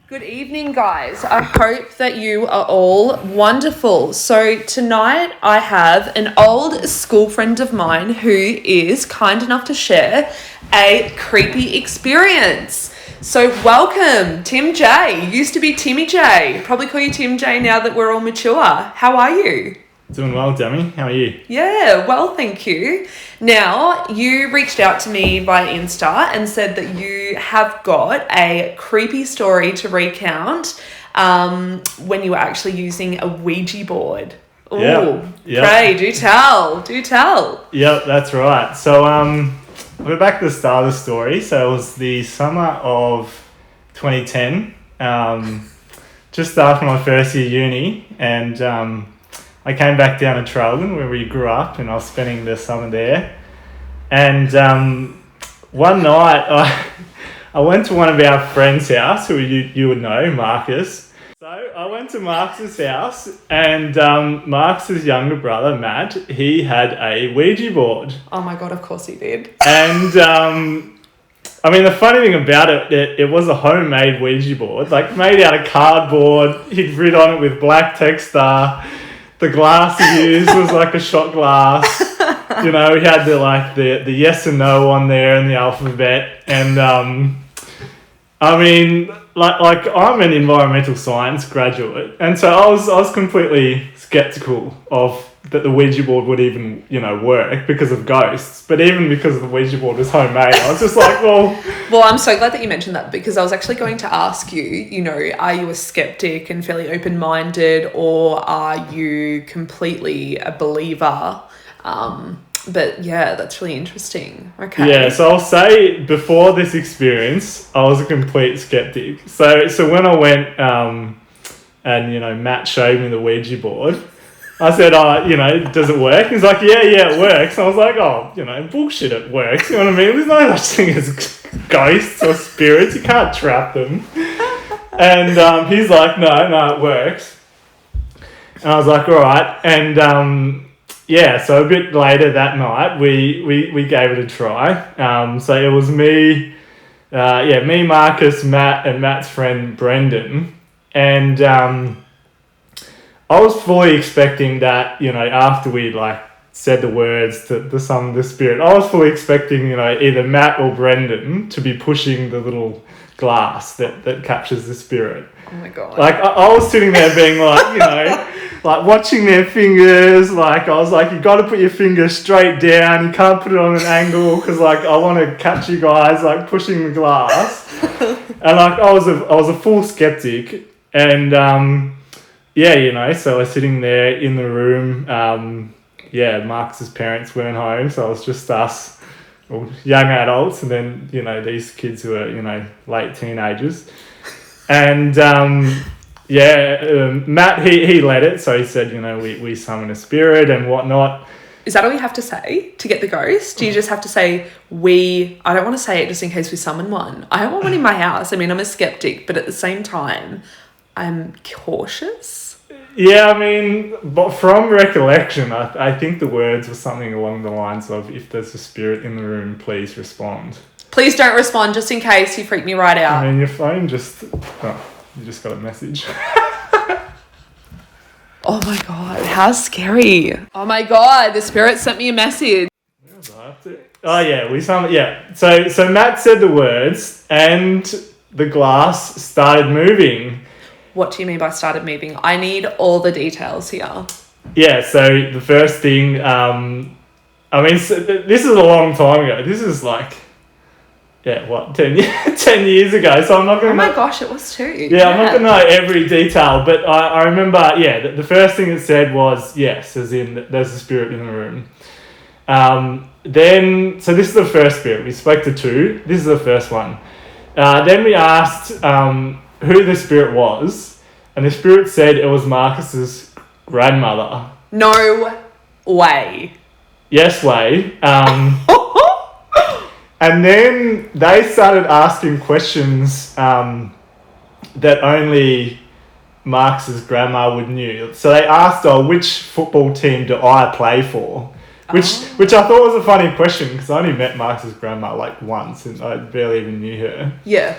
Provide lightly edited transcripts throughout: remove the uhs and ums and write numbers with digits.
Good evening, guys. I hope that you are all wonderful. So tonight I have an old school friend of mine who is kind enough to share a creepy experience. So welcome, Tim J. Used to be Timmy J. Probably call you Tim J now that we're all mature. How are you? Doing well, Demi. How are you? Yeah, well, thank you. Now, you reached out to me via Insta and said that you have got a creepy story to recount when you were actually using a Ouija board. Oh, yep. Pray, do tell. Yep, that's right. So we're back to the start of the story. So it was the summer of 2010, just after my first year uni, and I came back down to Traralgon where we grew up, and I was spending the summer there. And one night I went to one of our friends' house, who you would know, Marcus. So I went to Marcus's house, and Marcus's younger brother, Matt, he had a Ouija board. Oh my God, of course he did. And I mean, the funny thing about it was a homemade Ouija board, like made out of cardboard. He'd written on it with black texta. The glass he used was like a shot glass. You know, we had the yes and no on there and the alphabet. And I mean, like I'm an environmental science graduate, and so I was completely skeptical of that the Ouija board would even, work because of ghosts. But even because the Ouija board was homemade, I was just like, well... Well, I'm so glad that you mentioned that, because I was actually going to ask you, are you a skeptic and fairly open-minded, or are you completely a believer? But yeah, that's really interesting. Okay. Yeah, so I'll say before this experience, I was a complete skeptic. So when I went and, Matt showed me the Ouija board, I said, does it work? He's like, yeah, it works. And I was like, bullshit, it works. You know what I mean? There's no such thing as ghosts or spirits. You can't trap them. And he's like, no, it works. And I was like, all right. And so a bit later that night, we gave it a try. So it was me, Marcus, Matt, and Matt's friend Brendan. And I was fully expecting that, after we said the words to the sum of the spirit, I was fully expecting, either Matt or Brendan to be pushing the little glass that captures the spirit. Oh my God. I was sitting there being watching their fingers. I was like, you got to put your finger straight down. You can't put it on an angle because I want to catch you guys pushing the glass. And I was a full skeptic. And so I was sitting there in the room. Marcus's parents weren't home, so it was just us, young adults, and then these kids who are late teenagers. And Matt he led it, so he said we summon a spirit and whatnot. Is that all you have to say to get the ghost? Do you just have to say I don't want to say it just in case we summon one. I don't want one in my house. I mean, I'm a skeptic, but at the same time, I'm cautious. Yeah, I mean, but from recollection, I think the words were something along the lines of, if there's a spirit in the room, please respond. Please don't respond, just in case you freak me right out. I mean, your phone you just got a message. Oh my God, how scary. Oh my God, the spirit sent me a message. Oh yeah, we summoned, yeah. So Matt said the words and the glass started moving. What do you mean by started moving? I need all the details here. Yeah, so the first thing, this is a long time ago. This is 10 years ago. So I'm not going to... Oh my gosh, it was too. Yeah, I'm not going to know every detail, but I remember, the first thing it said was yes, as in there's a spirit in the room. So this is the first spirit. We spoke to two. This is the first one. Then we asked... who the spirit was, and the spirit said it was Marcus's grandmother. No way. Yes way. And then they started asking questions that only Marcus's grandma would knew. So they asked, which football team do I play for? Which I thought was a funny question, because I only met Marcus's grandma once and I barely even knew her. Yeah.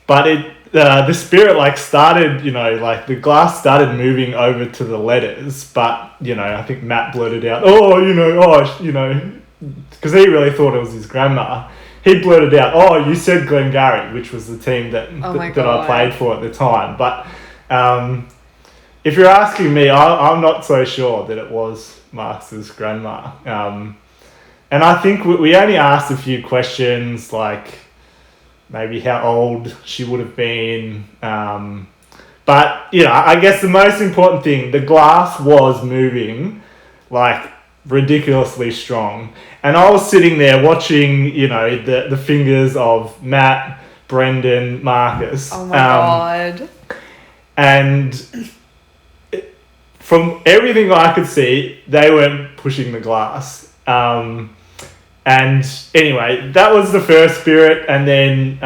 but the spirit like started, you know, like the glass started moving over to the letters, but you know, I think Matt blurted out, because he really thought it was his grandma. He blurted out, "Oh, you said Glengarry," which was the team that I played for at the time. But if you're asking me, I'm not so sure that it was Marx's grandma. And I think we only asked a few questions, like maybe how old she would have been. But, you know, I guess the most important thing, the glass was moving, like, ridiculously strong. And I was sitting there watching, you know, the fingers of Matt, Brendan, Marcus. Oh, my God. And from everything I could see, they weren't pushing the glass. And anyway, that was the first spirit, and then,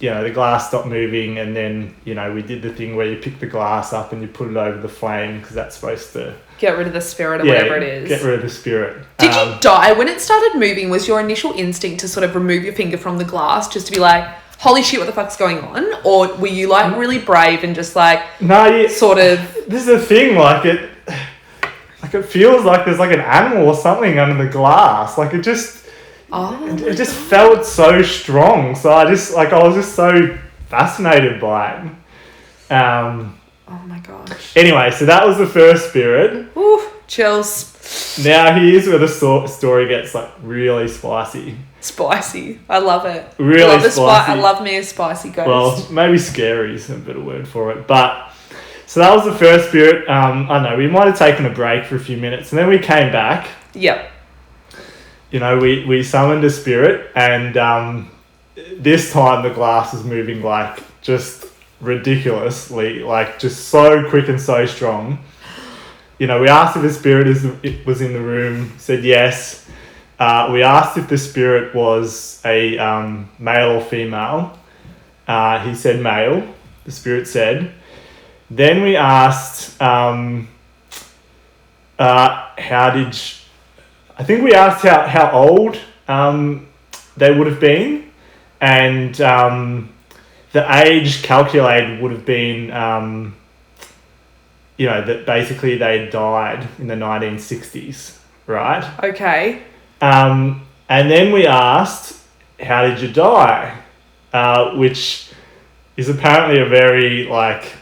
you know, the glass stopped moving, and then, you know, we did the thing where you pick the glass up and you put it over the flame, because that's supposed to... Get rid of the spirit or whatever it is. Get rid of the spirit. Did you die? When it started moving, was your initial instinct to sort of remove your finger from the glass, just to be like, holy shit, what the fuck's going on? Or were you, like, really brave and just, like, sort of... This is the thing, like, it feels like there's, like, an animal or something under the glass. Like, it just felt so strong. So I was just so fascinated by it. Oh my gosh. Anyway, so that was the first spirit. Ooh, chills. Now here's where the story gets, like, really spicy. Spicy. I love it. Really spicy. I love me a spicy ghost. Well, maybe scary is a better word for it. But, so that was the first spirit. I don't know, we might have taken a break for a few minutes, and then we came back. Yep. You know, we summoned a spirit, and this time the glass was moving, like, just ridiculously, like, just so quick and so strong. You know, we asked if the spirit was in the room, said yes. We asked if the spirit was a male or female. He said male, the spirit said. Then we asked, I think we asked how old they would have been, and the age calculated would have been, you know, that basically they died in the 1960s, right? Okay. And then we asked, how did you die? Which is apparently a very, like,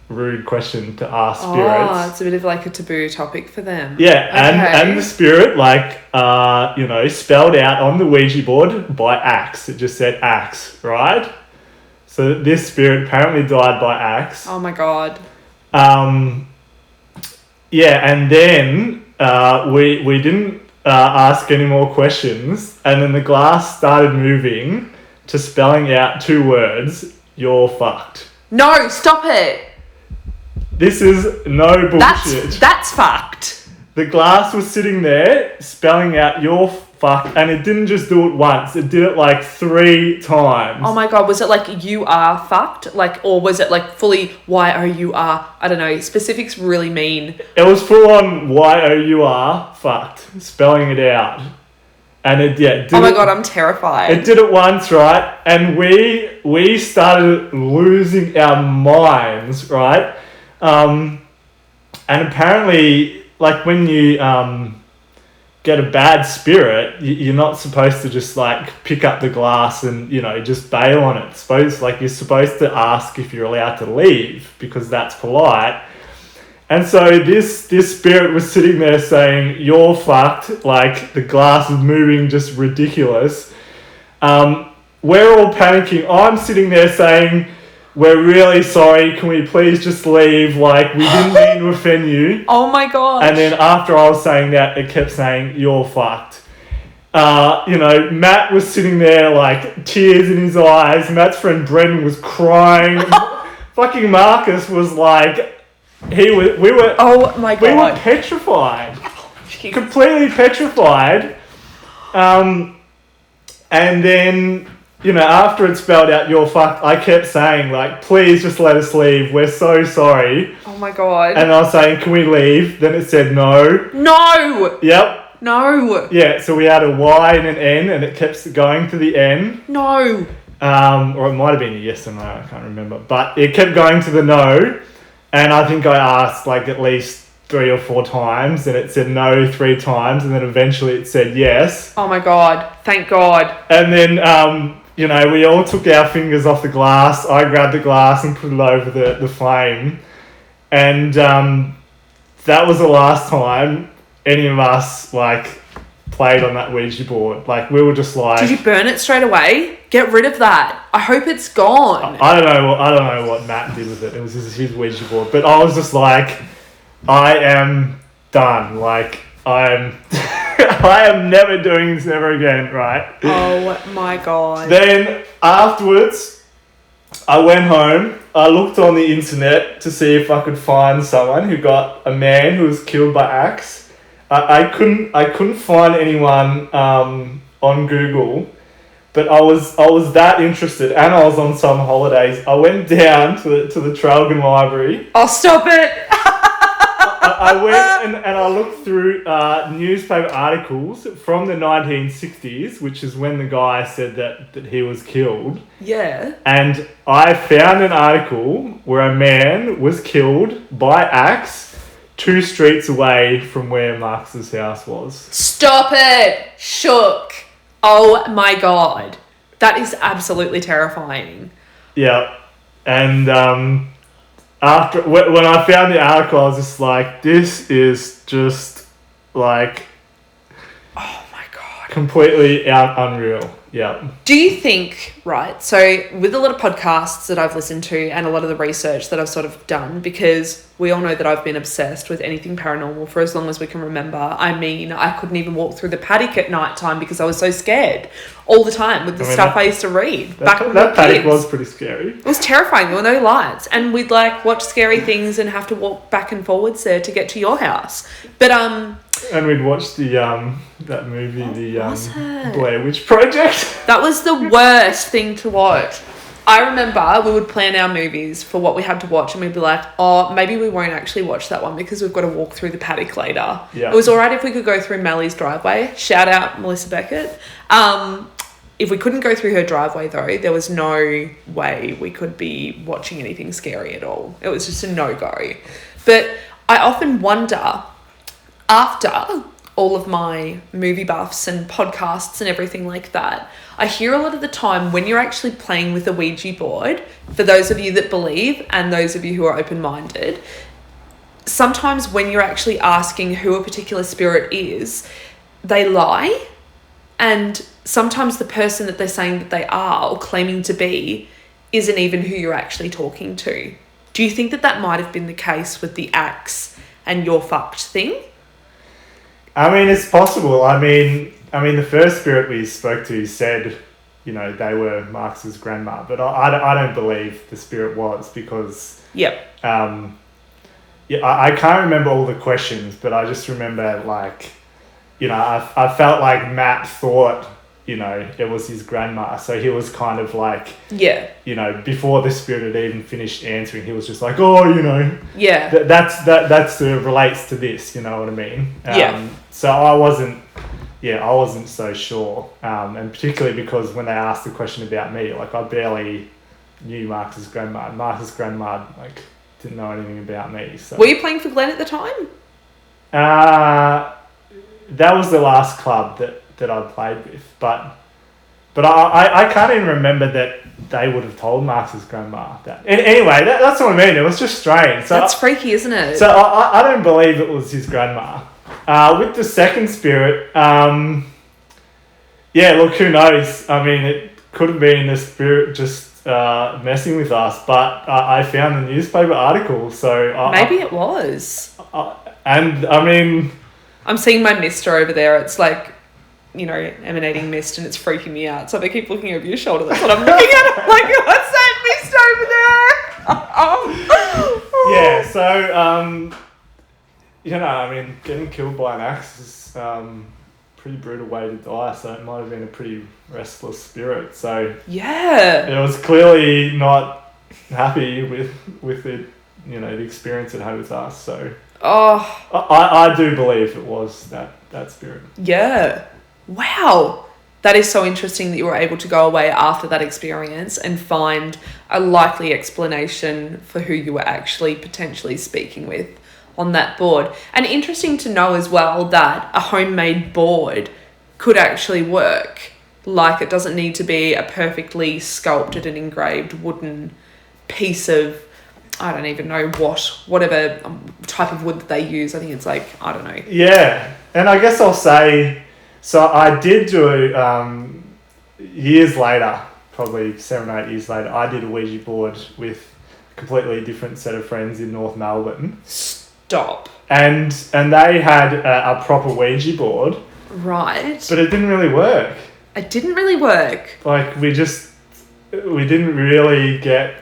rude question to ask spirits. Oh, it's a bit of, like, a taboo topic for them. Yeah, and the spirit, like, you know, spelled out on the Ouija board by axe. It just said axe, right? So this spirit apparently died by axe. Oh my God. Yeah, and then we didn't ask any more questions, and then the glass started moving to spelling out 2 words, "You're fucked." No, stop it. This is no bullshit. That's fucked. The glass was sitting there spelling out "You're fucked," and it didn't just do it once, it did it like 3 times. Oh my God, was it like "you are fucked"? Like, or was it like fully "YOUR"? I don't know, specifics really mean. It was full on "YOUR" fucked, spelling it out. And it did oh my God, I'm terrified. It did it once, right? And we started losing our minds, right? And apparently, like, when you get a bad spirit, you're not supposed to just, like, pick up the glass and, you know, just bail on it. You're supposed to ask if you're allowed to leave, because that's polite. And so this spirit was sitting there saying, "You're fucked," like, the glass is moving just ridiculous. We're all panicking. I'm sitting there saying, "We're really sorry, can we please just leave? Like, we didn't mean to offend you." Oh my God. And then after I was saying that, it kept saying, "You're fucked." You know, Matt was sitting there, like, tears in his eyes. Matt's friend Brendan was crying. Fucking Marcus was like, we were oh my God. We were petrified. Completely petrified. And then, you know, after it spelled out "You're fucked," I kept saying, like, "Please just let us leave. We're so sorry." Oh my God. And I was saying, "Can we leave?" Then it said no. No. Yep. No. Yeah, so we had a Y and an N, and it kept going to the N. No. or it might have been a yes or no, I can't remember. But it kept going to the no, and I think I asked like at least 3 or 4 times, and it said no 3 times, and then eventually it said yes. Oh my God, thank God. And then, you know, we all took our fingers off the glass. I grabbed the glass and put it over the flame. And that was the last time any of us, like, played on that Ouija board. Like, we were just like... Did you burn it straight away? Get rid of that. I hope it's gone. I don't know what Matt did with it. It was his Ouija board. But I was just like, I am done. Like, I am never doing this ever again, right? Oh my God. Then afterwards, I went home. I looked on the internet to see if I could find someone who got a man who was killed by axe. I couldn't find anyone on Google, but I was that interested, and I was on some holidays. I went down to the Traralgon Library. Oh, stop it! I went and I looked through newspaper articles from the 1960s, which is when the guy said that he was killed. Yeah. And I found an article where a man was killed by axe 2 streets away from where Marcus's house was. Stop it! Shook. Oh my God. That is absolutely terrifying. Yeah. And after when I found the article, I was just like, this is just like... Oh my God. Completely unreal. Yeah. Do you think, right, so with a lot of podcasts that I've listened to and a lot of the research that I've sort of done, because we all know that I've been obsessed with anything paranormal for as long as we can remember. I mean, I couldn't even walk through the paddock at night time because I was so scared all the time with the stuff I used to read. That paddock was pretty scary. It was terrifying. There were no lights. And we'd like watch scary things and have to walk back and forwards there to get to your house. But and we'd watch the that movie, the Blair Witch Project. That was the worst thing to watch. I remember we would plan our movies for what we had to watch, and we'd be like, oh, maybe we won't actually watch that one because we've got to walk through the paddock later. Yeah. It was all right if we could go through Mellie's driveway. Shout out Melissa Beckett. If we couldn't go through her driveway, though, there was no way we could be watching anything scary at all. It was just a no-go. But I often wonder, after all of my movie buffs and podcasts and everything like that, I hear a lot of the time when you're actually playing with a Ouija board, for those of you that believe and those of you who are open-minded, sometimes when you're actually asking who a particular spirit is, they lie. And sometimes the person that they're saying that they are or claiming to be isn't even who you're actually talking to. Do you think that that might have been the case with the axe and you're fucked thing? I mean, it's possible. I mean, the first spirit we spoke to said, you know, they were Marcus's grandma, but I don't believe the spirit was because... Yep. I can't remember all the questions, but I just remember, like, you know, I felt like Matt thought, you know, it was his grandma. So he was kind of like... Yeah. You know, before the spirit had even finished answering, he was just like, oh, you know... Yeah. That's relates to this, you know what I mean? Yeah. So I wasn't so sure. And particularly because when they asked the question about me, like, I barely knew Marcus's grandma. Marcus's grandma, like, didn't know anything about me. So. Were you playing for Glenn at the time? That was the last club that I played with. But I can't even remember that they would have told Marcus's grandma that. Anyway, that's what I mean. It was just strange. So that's freaky, isn't it? So I don't believe it was his grandma. With the second spirit, yeah, look, who knows? I mean, it could have been the spirit just messing with us, but I found the newspaper article, so... Maybe it was. And, I mean... I'm seeing my mister over there. It's like, you know, emanating mist, and it's freaking me out. So they keep looking over your shoulder. That's what I'm looking at. I'm like, what's that mist over there? Yeah, so, you know, I mean, getting killed by an axe is pretty brutal way to die, so it might have been a pretty restless spirit. So yeah, it was clearly not happy with it, you know, the experience it had with us. So I do believe it was that spirit. Yeah. Wow. that is so interesting that you were able to go away after that experience and find a likely explanation for who you were actually potentially speaking with on that board. And interesting to know as well that a homemade board could actually work. Like, it doesn't need to be a perfectly sculpted and engraved wooden piece of, I don't even know whatever type of wood that they use. I think it's like, I don't know. Yeah. And I guess I'll say, so I did do, years later, probably 7 or 8 years later, I did a Ouija board with a completely different set of friends in North Melbourne. Stop. And they had a proper Ouija board. Right. But it didn't really work. It didn't really work. Like, we didn't really get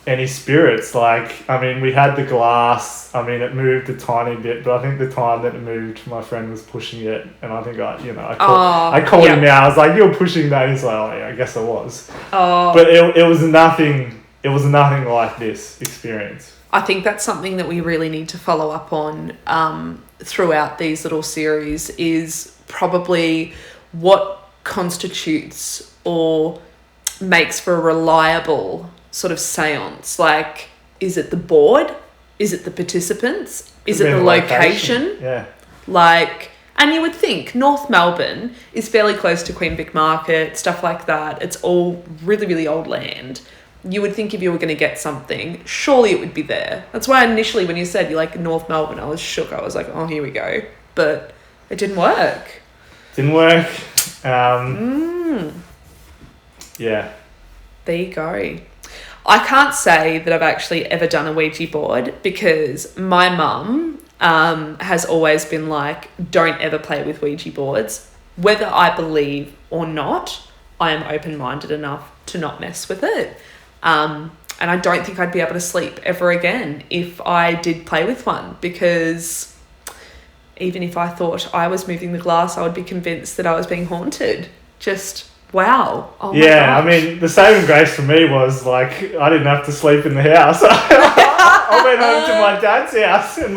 any spirits. Like, I mean, we had the glass. I mean, it moved a tiny bit, but I think the time that it moved, my friend was pushing it, and I think I called him out. I was like, "You're pushing that." He's like, "Oh, yeah, I guess I was." Oh. But it was nothing. It was nothing like this experience. I think that's something that we really need to follow up on throughout these little series, is probably what constitutes or makes for a reliable sort of séance. Like, is it the board? Is it the participants? Is it the location? Yeah. Like, and you would think North Melbourne is fairly close to Queen Vic Market, stuff like that. It's all really, really old land. You would think if you were going to get something, surely it would be there. That's why initially when you said you like North Melbourne, I was shook. I was like, oh, here we go. But it didn't work. Didn't work. Yeah. There you go. I can't say that I've actually ever done a Ouija board, because my mum has always been like, don't ever play with Ouija boards. Whether I believe or not, I am open-minded enough to not mess with it. And I don't think I'd be able to sleep ever again if I did play with one, because even if I thought I was moving the glass, I would be convinced that I was being haunted. Just, wow. Oh my yeah, gosh. I mean, the saving grace for me was, like, I didn't have to sleep in the house. I went home to my dad's house, and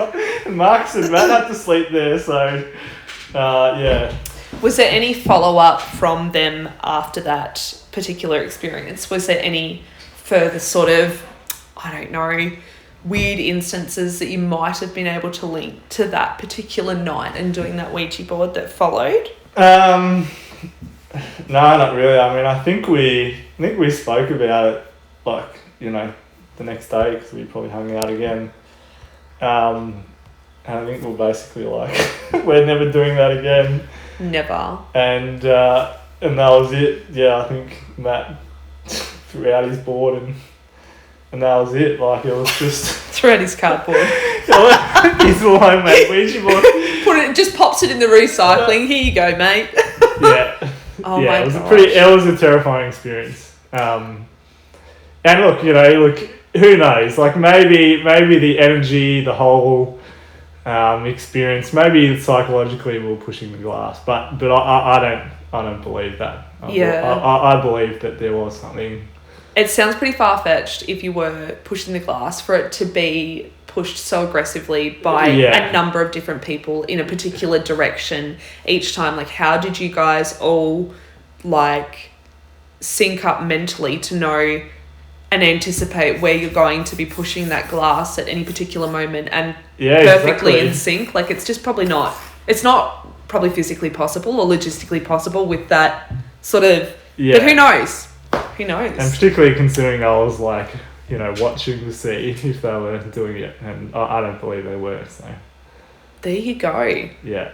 Marcus and Matt had to sleep there, so, yeah. Was there any follow-up from them after that particular experience? Was there any further sort of, I don't know, weird instances that you might have been able to link to that particular night and doing that Ouija board that followed? No, not really. I mean, I think we spoke about it, like, you know, the next day, because we probably hung out again. And I think we're basically like, we're never doing that again. Never. And that was it. Yeah, I think Matt threw out his board and that was it. Like, it was just threw out his cardboard. His little homemade Ouija board. Just pops it in the recycling. Here you go, mate. Yeah. Oh yeah, my it was gosh. it was a terrifying experience. And look, you know, who knows? Like, maybe the energy, the whole experience, maybe psychologically we're pushing the glass, but I don't believe that. I believe that there was something. It sounds pretty far-fetched if you were pushing the glass for it to be pushed so aggressively by a number of different people in a particular direction each time. Like, how did you guys all, like, sync up mentally to know and anticipate where you're going to be pushing that glass at any particular moment and perfectly in sync? Like, it's just probably not, it's not probably physically possible or logistically possible with that sort of, but who knows? Who knows? And particularly considering I was, like, you know, watching to see if they were doing it, and I don't believe they were, so. There you go. Yeah.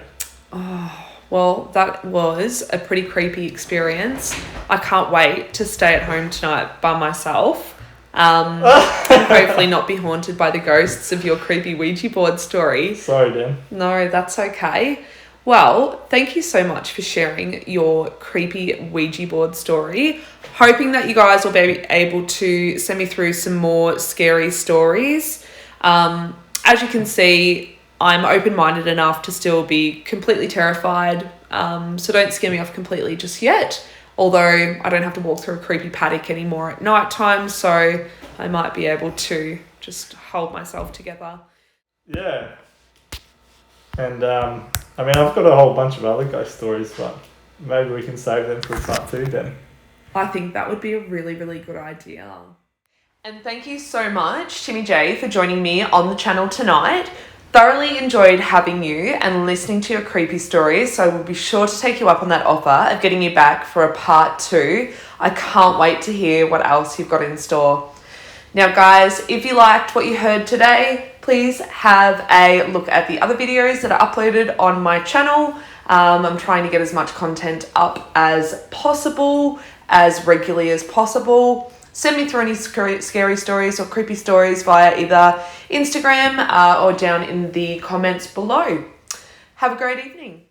Oh, well, that was a pretty creepy experience. I can't wait to stay at home tonight by myself and hopefully not be haunted by the ghosts of your creepy Ouija board story. Sorry, Dan. No, that's okay. Well, thank you so much for sharing your creepy Ouija board story. Hoping that you guys will be able to send me through some more scary stories. As you can see, I'm open-minded enough to still be completely terrified. So don't scare me off completely just yet. Although I don't have to walk through a creepy paddock anymore at night time, so I might be able to just hold myself together. Yeah. And I mean, I've got a whole bunch of other ghost stories, but maybe we can save them for part 2 then. I think that would be a really, really good idea. And thank you so much, Timmy J, for joining me on the channel tonight. Thoroughly enjoyed having you and listening to your creepy stories, so we'll be sure to take you up on that offer of getting you back for a part 2. I can't wait to hear what else you've got in store. Now guys, if you liked what you heard today, please have a look at the other videos that are uploaded on my channel. I'm trying to get as much content up as possible, as regularly as possible. Send me through any scary stories or creepy stories via either Instagram or down in the comments below. Have a great evening.